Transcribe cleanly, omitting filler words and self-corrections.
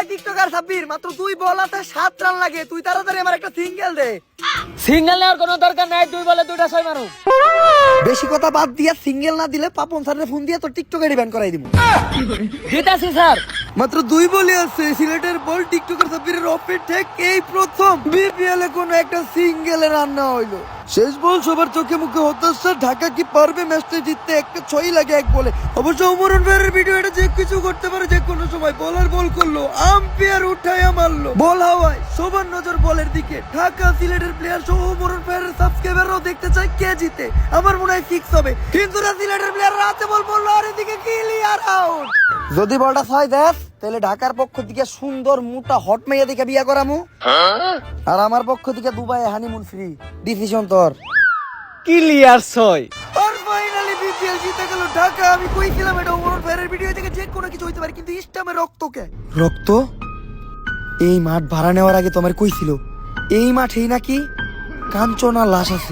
TikToker Sabbir, মাত্র 2 বল আছে 7 run লাগে, তুই তাড়াতাড়ি আমার একটা সিঙ্গেল দে। সিঙ্গেল নেওয়ার কোনো দরকার নাই, 2 বলে 2টা 6 মারু। বেশি কথা বাদ দিয়া সিঙ্গেল না দিলে পাপন স্যারের ফোন দিয়ে তোর টিকটকে রিব্যান করাই দিব। দিতাছি স্যার। মাত্র 2 বলই আছে, সিলেটের বল টিকটকার সাব্বিরের অফিট ঠেক এই প্রথম বিপিএল এ কোনো একটা সিঙ্গেলে রান না হইলো। শেষ বল সবার চোখে মুখে হতাশা, ঢাকা কি পারবে ম্যাচটা জিততে? একটা 6 লাগে 1 বলে। অবশ্য ওমরন ভাইয়ের ভিডিও, এটা যে কিছু করতে পারে যে কোনো সময়। বলার বল করলো, আম্পায়ার উঠাইয়া মারলো, বল হাওয়ায়, সবার নজর বলের দিকে। ঢাকা সিলেটের প্লেয়ার সহ ওমরন ভাইয়ের সাবস্ক্রাইবাররাও দেখতে চায় কে জিতে। আমার মনে হয় ফিক্স হবে, কিন্তু না, সিলেটের প্লেয়ার রাতে বল বললো আর এদিকে ক্লিয়ার আউট। যদি বলটা 6 দেখ, তাহলে ঢাকার পক্ষ থেকে সুন্দর মোটা হট মেয়ে দিকে বিয়া করামু, আর আমার পক্ষ থেকে দুবাই হানিমুন ফ্রি। ডিসিশন তোর। ক্লিয়ার 6। আর ফাইনালি বিপিএল জিতে গেল ঢাকা। আমি কইছিলাম এটা ওমর ভাইয়ের ভিডিও থেকে যে কোনো কিছু হইতে পারে, কিন্তু ইস্টামে রক্তকে রক্ত। এই মাঠ ভাড়া নেওয়ার আগে তোমার কইছিল এই মাঠেই নাকি কাঞ্চনা লাশ আছে।